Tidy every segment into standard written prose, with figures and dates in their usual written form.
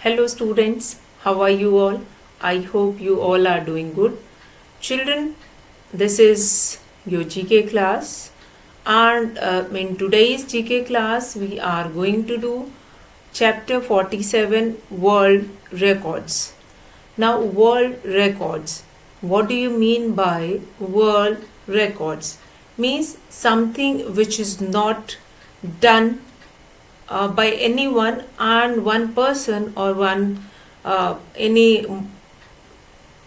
Hello students, how are you all? I hope you all are doing good. Children, this is your GK class and in today's GK class we are going to do chapter 47 World Records. Now world records, what do you mean by world records? Means something which is not done by anyone and one person or one any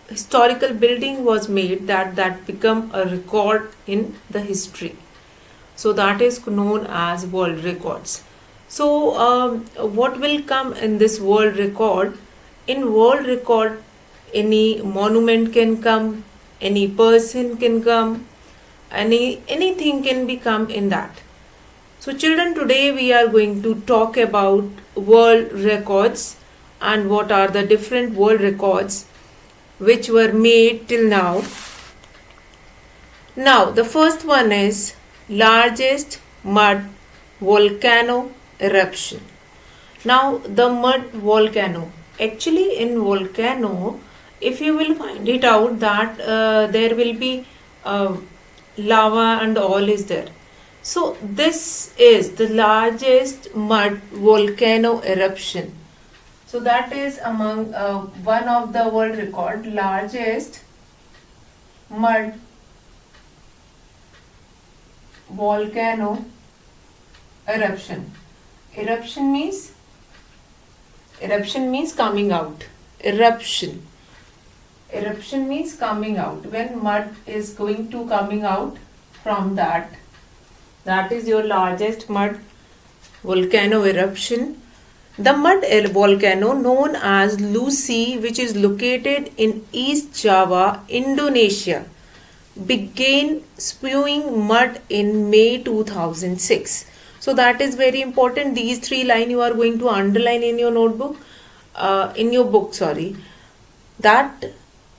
historical building was made that become a record in the history, so that is known as world records. So what will come in this world record? In world record, any monument can come, any person can come, anything can become in that. So children, today we are going to talk about world records and what are the different world records which were made till now. Now the first one is largest mud volcano eruption. Now the mud volcano, actually in volcano, if you will find it out that there will be lava and all is there. So this is the largest mud volcano eruption. So that is among one of the world record, largest mud volcano eruption. Eruption means coming out. Eruption means coming out. When mud is going to coming out from that is your largest mud volcano eruption. The mud volcano known as Lusi, which is located in East Java, Indonesia, began spewing mud in May 2006. So that is very important. These three lines you are going to underline in your notebook, in your book, sorry. That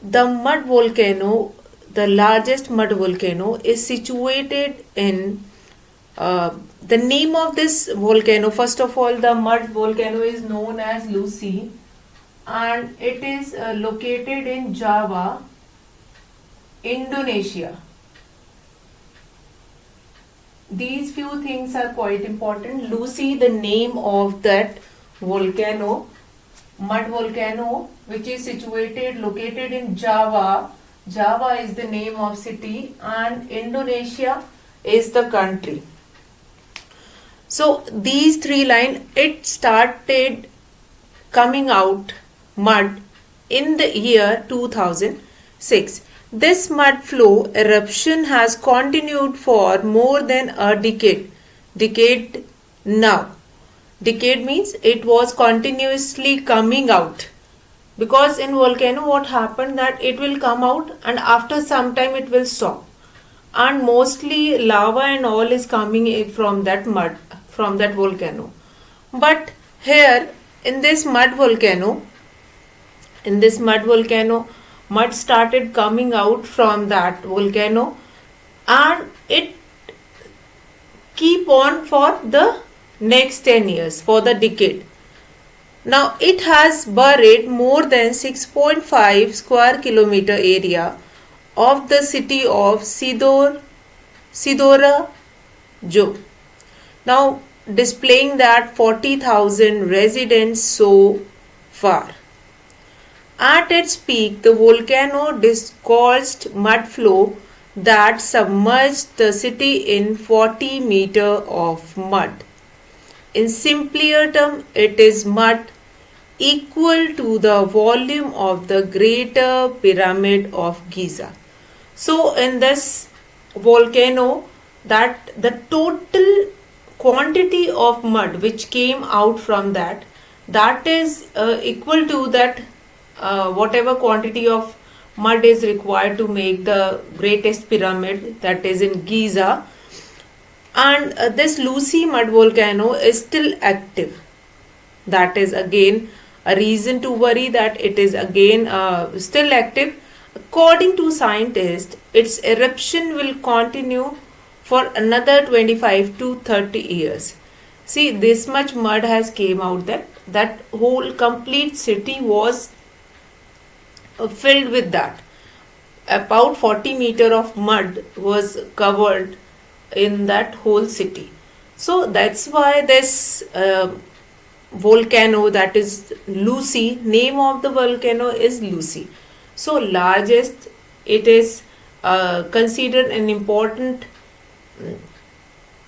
the mud volcano, the largest mud volcano, is situated in the name of this volcano. First of all, the mud volcano is known as Lusi and it is located in Java, Indonesia. These few things are quite important. Lusi, the name of that volcano, mud volcano, which is located in Java. Java is the name of city and Indonesia is the country. So these three lines, it started coming out mud in the year 2006. This mud flow eruption has continued for more than a decade. Decade now. Decade means it was continuously coming out. Because in volcano what happened that it will come out and after some time it will stop. And mostly lava and all is coming from that mud, from that volcano. But here in this mud volcano, mud started coming out from that volcano and it keep on for the next 10 years, for the decade. Now it has buried more than 6.5 square kilometer area of the city of Sidora Jo. Now displaying that 40,000 residents so far. At its peak, the volcano disgorged mud flow that submerged the city in 40 meters of mud. In simpler terms, it is mud equal to the volume of the Greater Pyramid of Giza. So in this volcano, that the total quantity of mud which came out from that is equal to that whatever quantity of mud is required to make the greatest pyramid, that is in Giza. And this Lusi mud volcano is still active. That is again a reason to worry that it is again still active. According to scientists, its eruption will continue for another 25 to 30 years. See, this much mud has came out, that whole complete city was filled with that. About 40 meter of mud was covered in that whole city. So that's why this volcano, that is Lucy, name of the volcano is Lucy. So largest, it is considered an important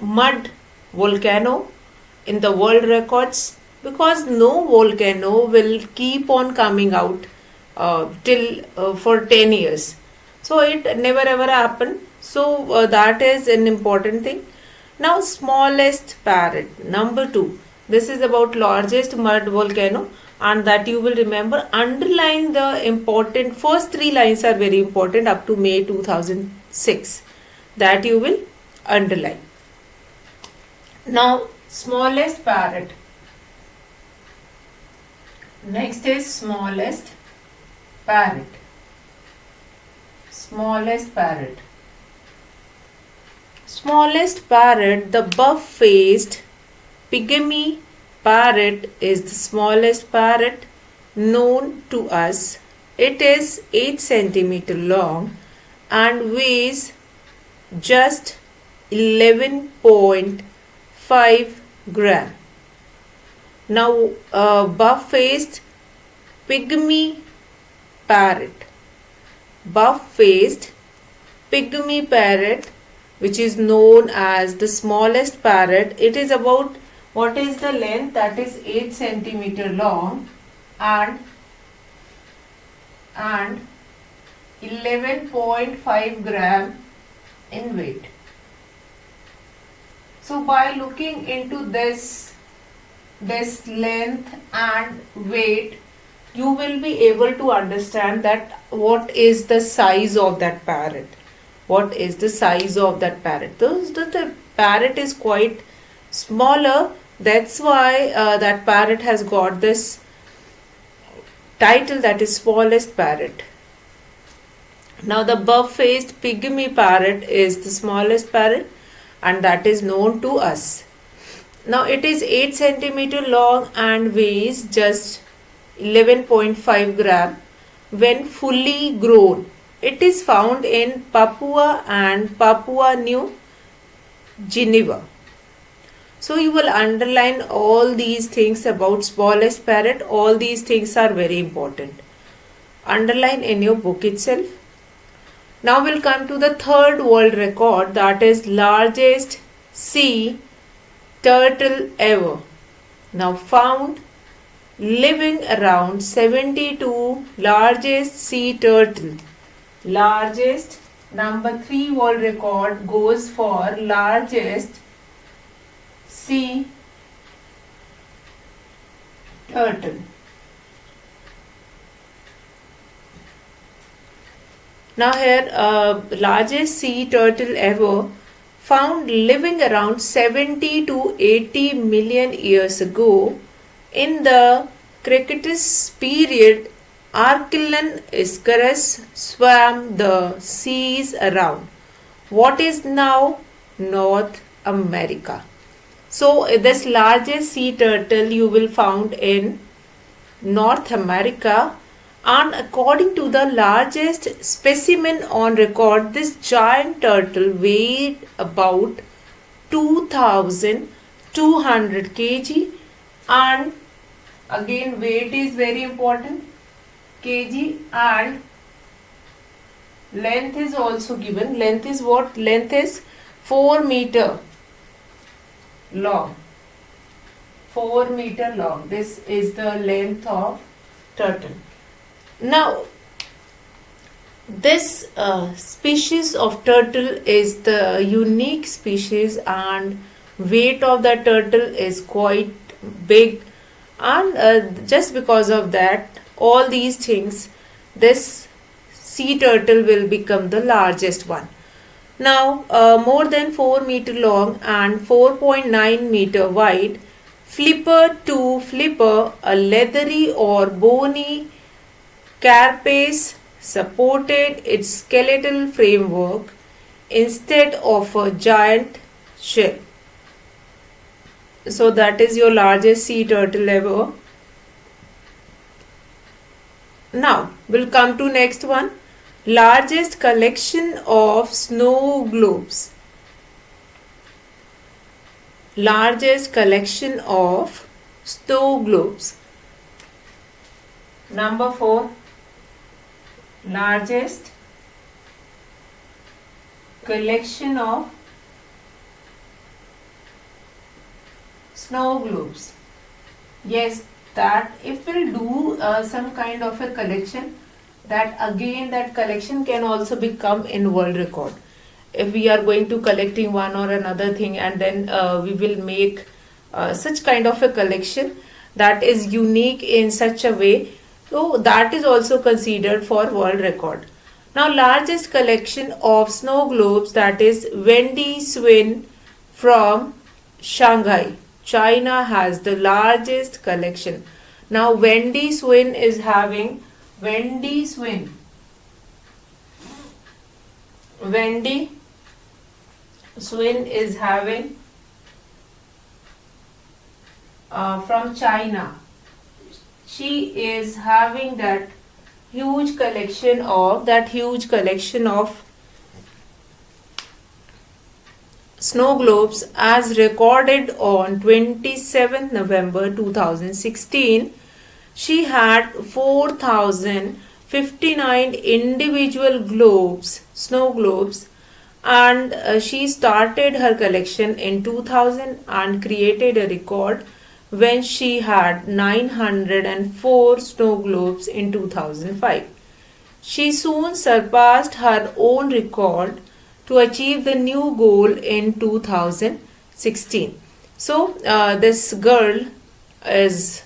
mud volcano in the world records, because no volcano will keep on coming out till for 10 years. So it never ever happened. So that is an important thing. Now smallest parrot, number 2. This is about largest mud volcano, and that you will remember. Underline the important first 3 lines are very important up to May 2006. That you will underline. Now smallest parrot. Next is smallest parrot. Smallest parrot. Smallest parrot, the buff-faced pygmy parrot is the smallest parrot known to us. It is 8 cm long and weighs just 11.5 gram. Now, buff-faced pygmy parrot. Buff-faced pygmy parrot, which is known as the smallest parrot. It is about, what is the length? That is 8 cm long and 11.5 gram in weight. So by looking into this length and weight, you will be able to understand that what is the size of that parrot. What is the size of that parrot? The parrot is quite smaller. That's why that parrot has got this title, that is smallest parrot. Now the buff-faced pygmy parrot is the smallest parrot, and that is known to us. Now it is 8 cm long and weighs just 11.5 gram when fully grown. It is found in Papua and Papua New Guinea. So you will underline all these things about smallest parrot. All these things are very important. Underline in your book itself. Now we'll come to the third world record, that is largest sea turtle ever. Now found living around 72 largest sea turtle. Largest, number 3 world record goes for largest sea turtle. Now here, largest sea turtle ever, found living around 70 to 80 million years ago in the Cretaceous period. Archelan Icarus swam the seas around what is now North America. So this largest sea turtle you will found in North America, and according to the largest specimen on record, this giant turtle weighed about 2200 kg, and again weight is very important, kg, and length is also given. Length is what? Length is 4 meter long. 4 meter long. This is the length of turtle. Now, this species of turtle is the unique species, and weight of the turtle is quite big, and just because of that, all these things, this sea turtle will become the largest one. Now, more than 4 meter long and 4.9 meter wide, flipper to flipper, a leathery or bony carapace supported its skeletal framework instead of a giant shell. So that is your largest sea turtle ever. Now we'll come to next one. Largest collection of snow globes. Largest collection of snow globes. Number 4. Largest collection of snow globes. Yes, that if we'll do some kind of a collection, that again that collection can also become in world record. If we are going to collecting one or another thing, and then we will make such kind of a collection that is unique in such a way, so that is also considered for world record. Now largest collection of snow globes, that is Wendy Swin from Shanghai, China, has the largest collection. Now Wendy Swin is having Wendy Swin is having from China. She is having that huge collection of snow globes as recorded on 27th November 2016. She had 4,059 individual snow globes, and she started her collection in 2000 and created a record when she had 904 snow globes in 2005. She soon surpassed her own record to achieve the new goal in 2016. So this girl is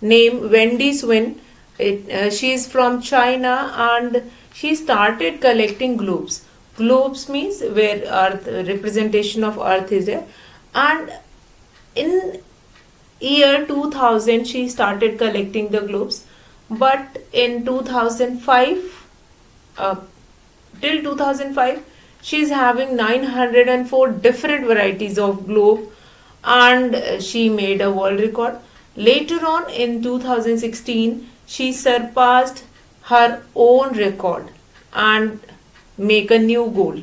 named Wendy Swin. She is from China, and she started collecting globes. Globes means where Earth, representation of Earth is there, and in year 2000 she started collecting the globes, but in 2005 till 2005 she is having 904 different varieties of globe, and she made a world record. Later on in 2016 she surpassed her own record and make a new goal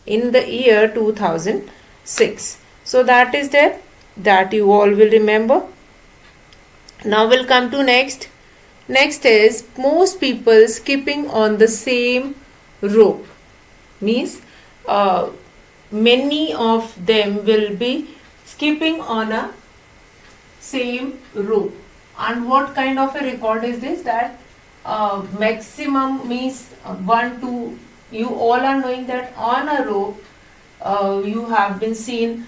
in the year 2006. So that is there, that you all will remember. Now we'll come to next. Next is most people skipping on the same rope. Means many of them will be skipping on a same rope. And what kind of a record is this? That maximum means 1, 2. You all are knowing that on a rope you have been seen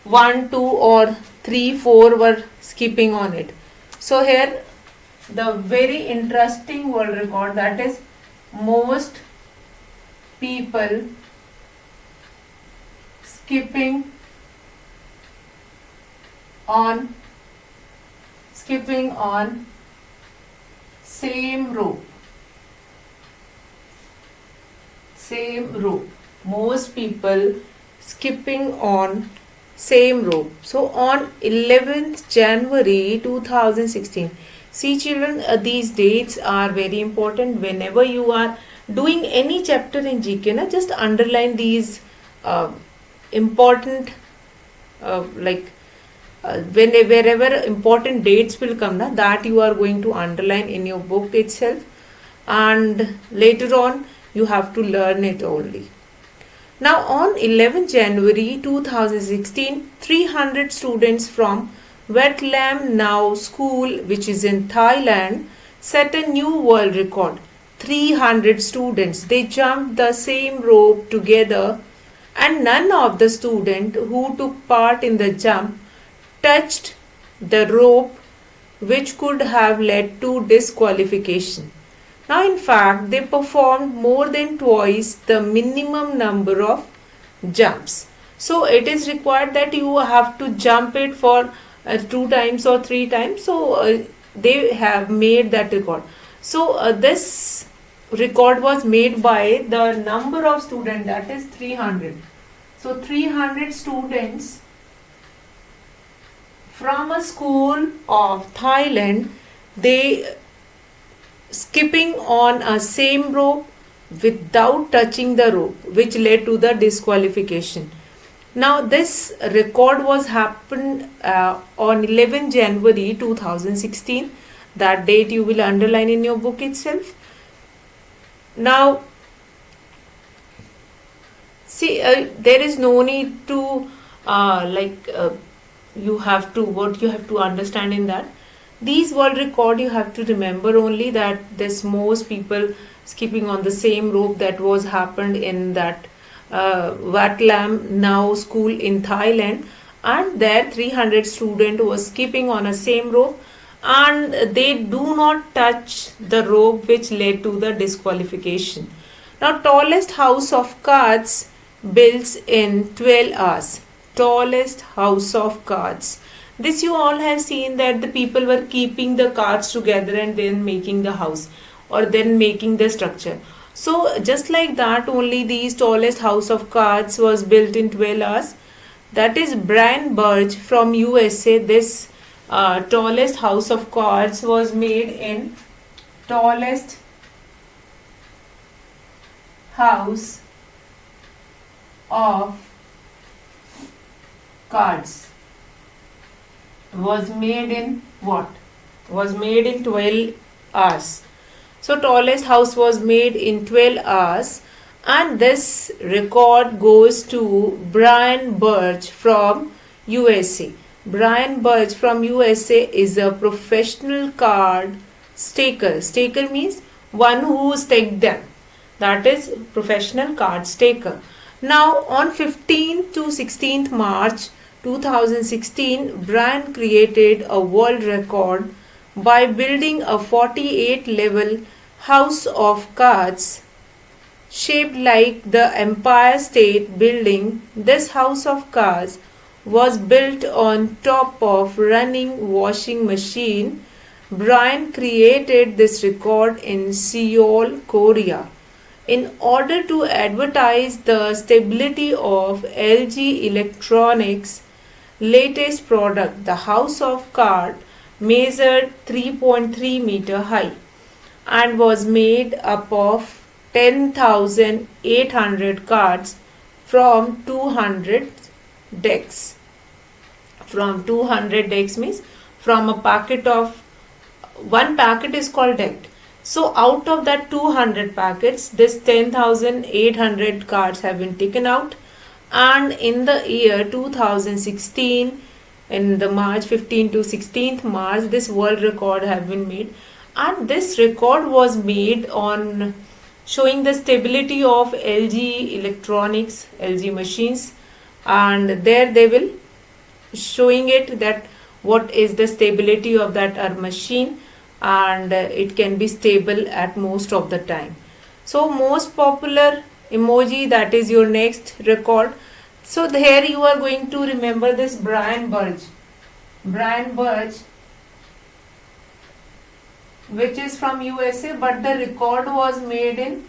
1, 2 or 3, 4 were skipping on it. So here the very interesting world record, that is most people skipping on same rope. Most people skipping on same rope. So on 11th January 2016. See children, these dates are very important. Whenever you are doing any chapter in GK, just underline these important wherever important dates will come, that you are going to underline in your book itself, and later on you have to learn it only. Now on 11th January 2016, 300 students from Wat Lam Now School, which is in Thailand, set a new world record. 300 students, they jumped the same rope together, and none of the students who took part in the jump touched the rope, which could have led to disqualification. Now in fact they performed more than twice the minimum number of jumps. So it is required that you have to jump it for 2 times or 3 times. So they have made that record. So this record was made by the number of students, that is 300. So 300 students from a school of Thailand, they skipping on a same rope without touching the rope, which led to the disqualification. Now this record was happened on 11 January 2016. That date you will underline in your book itself. Now see, there is no need to you have to, what you have to understand in that, these world record you have to remember only that this most people skipping on the same rope that was happened in that Wat Lam now school in Thailand, and there 300 student was skipping on a same rope and they do not touch the rope, which led to the disqualification. Now tallest house of cards built in 12 hours. Tallest house of cards. This you all have seen that the people were keeping the cards together and then making the house or then making the structure. So just like that only these tallest house of cards was built in 12 hours. That is Brian Burge from USA. This tallest house of cards was made in tallest house of cards was made in what? Was made in 12 hours. So tallest house was made in 12 hours, and this record goes to Brian Burge from USA. Brian Burge from USA is a professional card staker. Staker means one who staked them. That is professional card staker. Now on 15th to 16th March 2016, Brian created a world record by building a 48 level house of cards shaped like the Empire State Building. This house of cards was built on top of running washing machine. Brian created this record in Seoul, Korea, in order to advertise the stability of LG Electronics latest product. The house of cards measured 3.3 meter high and was made up of 10,800 cards from 200 decks. From 200 decks means from a packet of, one packet is called deck. So out of that 200 packets, this 10,800 cards have been taken out, and in the year 2016, in the March 15 to 16th March, this world record have been made, and this record was made on showing the stability of LG Electronics, LG machines, and there they will showing it that what is the stability of that machine, and it can be stable at most of the time. So most popular emoji, that is your next record. So here you are going to remember this Brian Burge. Brian Burge, which is from USA, but the record was made in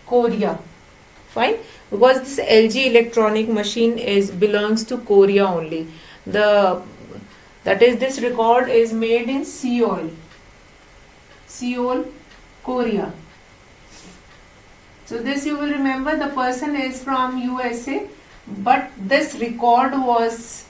Korea. Fine, because this LG electronic machine belongs to Korea only. That is, this record is made in Seoul, Korea. So this you will remember, the person is from USA, but this record was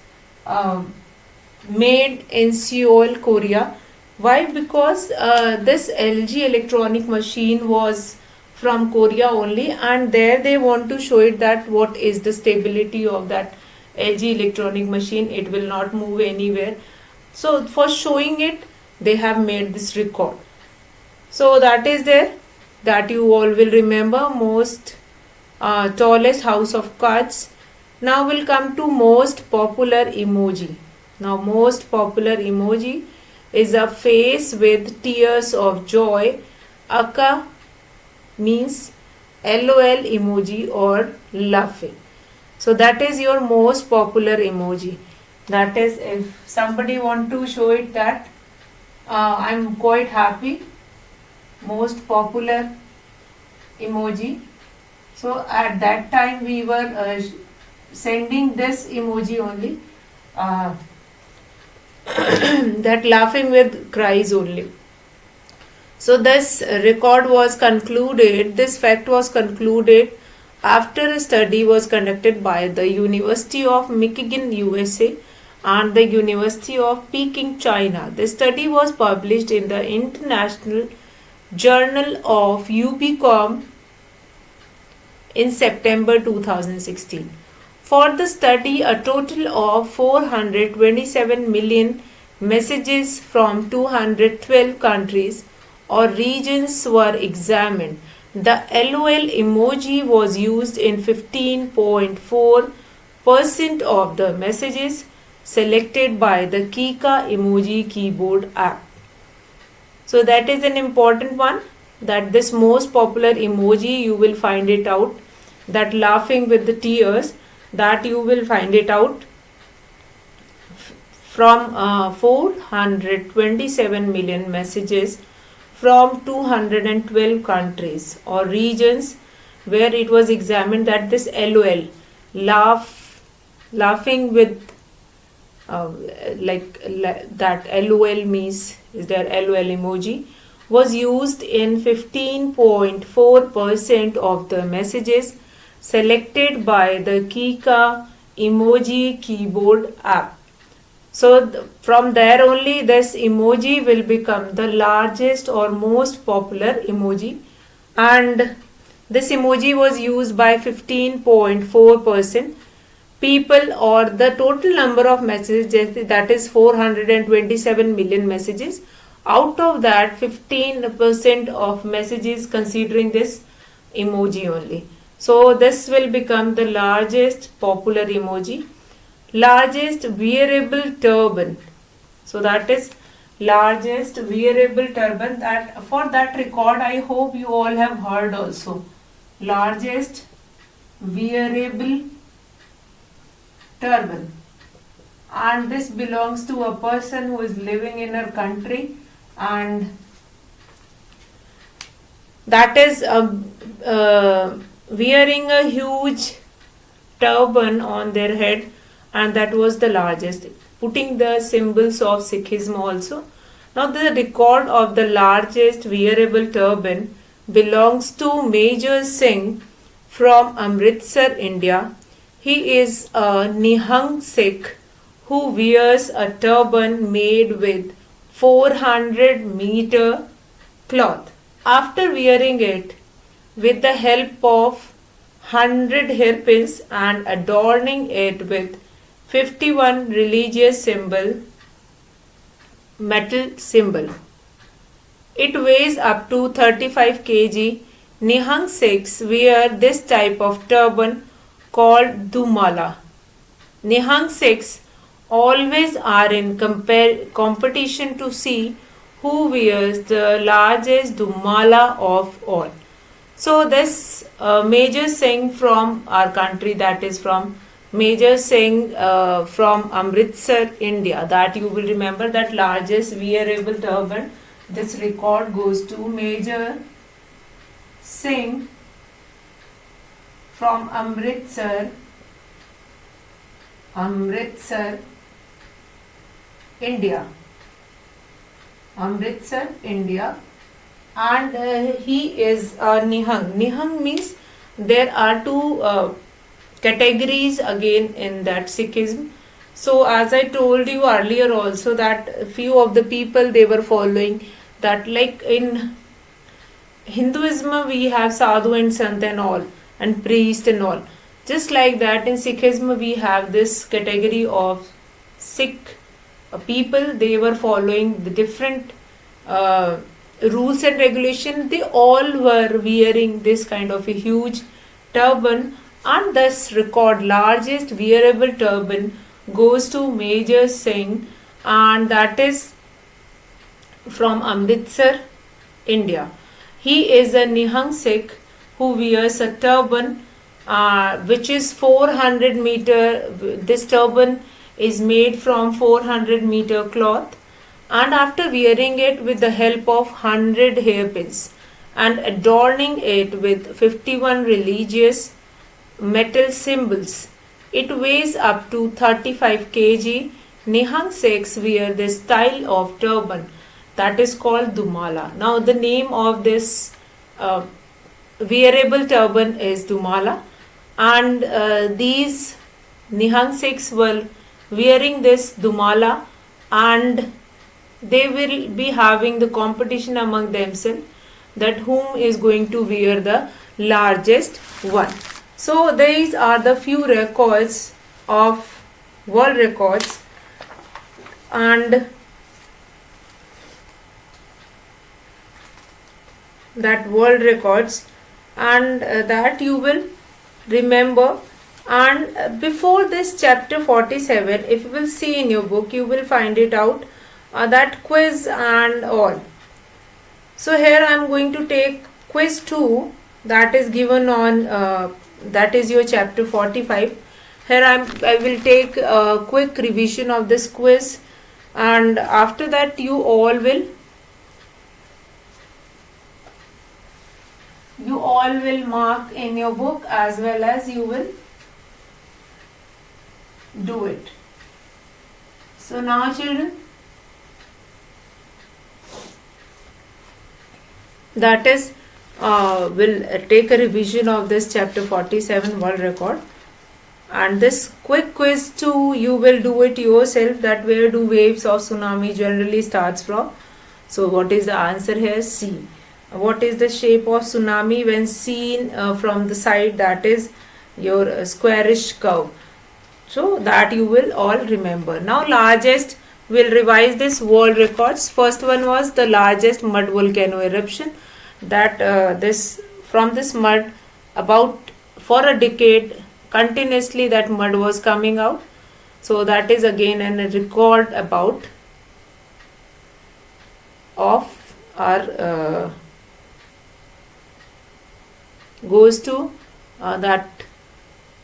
made in Seoul, Korea. Why? Because this LG electronic machine was from Korea only, and there they want to show it that what is the stability of that LG electronic machine. It will not move anywhere. So for showing it, they have made this record. So that is there, that you all will remember most tallest house of cards. Now we'll come to most popular emoji. Now most popular emoji is a face with tears of joy. Aka means LOL emoji or laughing. So that is your most popular emoji. That is, if somebody want to show it that I'm quite happy, most popular emoji. So at that time we were sending this emoji only. that laughing with cries only. So this record was concluded, this fact was concluded after a study was conducted by the University of Michigan, USA and the University of Peking, China. The study was published in the International Journal of UBCOM in September 2016. For the study, a total of 427 million messages from 212 countries or regions were examined. The LOL emoji was used in 15.4% of the messages selected by the Kika emoji keyboard app. So that is an important one, that this most popular emoji you will find it out, that laughing with the tears, that you will find it out from 427 million messages from 212 countries or regions where it was examined, that this LOL, laughing with that LOL means is there LOL emoji, was used in 15.4% of the messages selected by the Kika emoji keyboard app. So from there only this emoji will become the largest or most popular emoji, and this emoji was used by 15.4% people, or the total number of messages, that is 427 million messages. Out of that, 15% of messages considering this emoji only. So this will become the largest popular emoji. Largest wearable turban. So that is largest wearable turban. That for that record, I hope you all have heard also. Largest wearable turban, and this belongs to a person who is living in our country, and that is wearing a huge turban on their head, and that was the largest, putting the symbols of Sikhism also. Now the record of the largest wearable turban belongs to Major Singh from Amritsar, India. He is a Nihang Sikh who wears a turban made with 400-meter cloth. After wearing it with the help of 100 hairpins and adorning it with 51 religious metal symbol. It weighs up to 35 kg. Nihang Sikhs wear this type of turban called Dumala. Nihang Sikhs always are in competition to see who wears the largest Dumala of all. So this Major Singh from our country, that is from Major Singh from Amritsar, India, that you will remember, that largest wearable turban. This record goes to Major Singh from Amritsar, India. Amritsar, India, and he is Nihang. Nihang means there are two categories again in that Sikhism. So as I told you earlier also, that few of the people, they were following that, like in Hinduism we have sadhu and sant and all, and priest and all. Just like that in Sikhism we have this category of Sikh people. They were following the different rules and regulation. They all were wearing this kind of a huge turban, and this record, largest wearable turban, goes to Major Singh, and that is from Amritsar, India. He is a Nihang Sikh who wears a turban which is 400 meter. This turban is made from 400 meter cloth, and after wearing it with the help of 100 hairpins and adorning it with 51 religious metal symbols, it weighs up to 35 kg. Nihang Sikhs wear this style of turban that is called Dumala. Now, the name of this uh, wearable turban is Dumala, and these Nihang Sikhs were wearing this Dumala, and they will be having the competition among themselves that whom is going to wear the largest one. So these are the few records of world records, and that world records, and that you will remember. And before this chapter 47, if you will see in your book, you will find it out, that quiz and all. So here I am going to take quiz 2, that is given on that is your chapter 45. Here I will take a quick revision of this quiz, and after that you all will mark in your book, as well as you will do it. So now children, that is will take a revision of this chapter 47 world record, and this quick quiz too you will do it yourself, that where do waves of tsunami generally starts from. So what is the answer here? C. What is the shape of tsunami when seen from the side? That is your squarish curve. So that you will all remember. Now largest, we'll revise this world records. First one was the largest mud volcano eruption, that this from this mud, about for a decade continuously that mud was coming out. So that is again a record about of our goes to that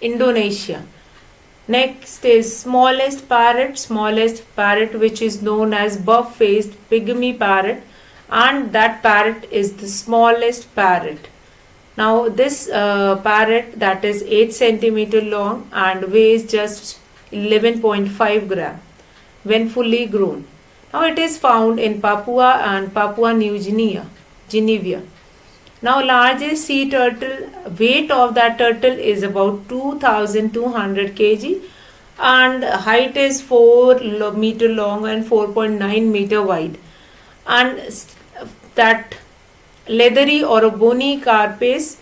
Indonesia. Next is smallest parrot which is known as buff-faced pygmy parrot, and that parrot is the smallest parrot. Now this parrot, that is 8 centimeter long and weighs just 11.5 gram when fully grown. Now it is found in Papua and Papua New Guinea. Now largest sea turtle, weight of that turtle is about 2200 kg, and height is 4 meter long and 4.9 meter wide, and that leathery or a bony carapace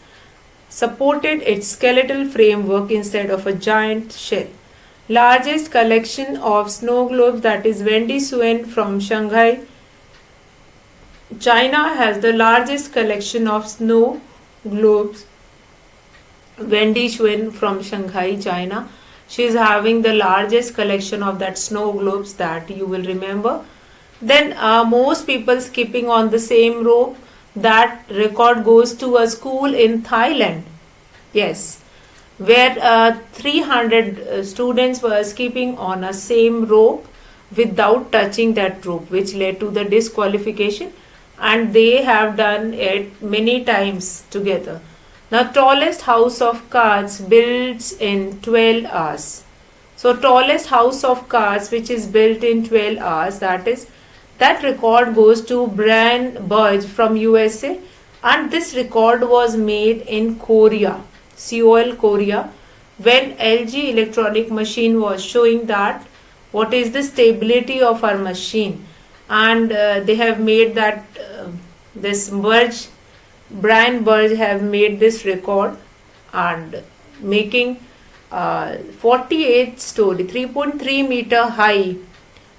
supported its skeletal framework instead of a giant shell. Largest collection of snow globes, that is Wendy Suen from Shanghai, China, has the largest collection of snow globes. Wendy Suen from Shanghai, China, she is having the largest collection of that snow globes, that you will remember. Then most people skipping on the same rope, that record goes to a school in Thailand. Yes, where 300 students were skipping on a same rope without touching that rope, which led to the disqualification, and they have done it many times together. Now tallest house of cards built in 12 hours. So tallest house of cards which is built in 12 hours, that record goes to Brian Burge from USA, and this record was made in Korea, Seoul, Korea, when LG electronic machine was showing that what is the stability of our machine, and they have made that this Brian Burge have made this record, and making 48 story 3.3 meter high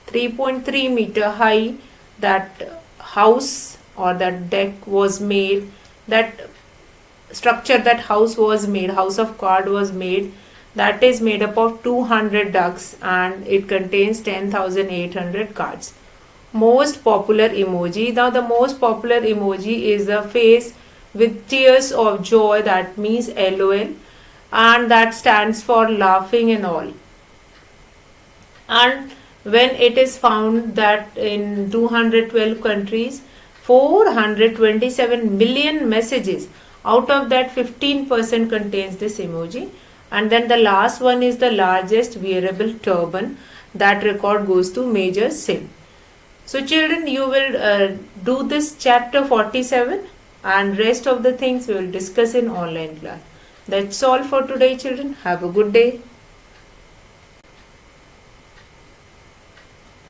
3.3 meter high that house or that deck was made, that structure, that house was made, house of card was made, that is made up of 200 ducks, and it contains 10,800 cards. Most popular emoji, now the most popular emoji is the face with tears of joy, that means LOL, and that stands for laughing and all. And when it is found that in 212 countries 427 million messages, out of that 15% contains this emoji. And then the last one is the largest wearable turban, that record goes to Major Singh. So children, you will do this chapter 47 and rest of the things we will discuss in online class. That's all for today children. Have a good day.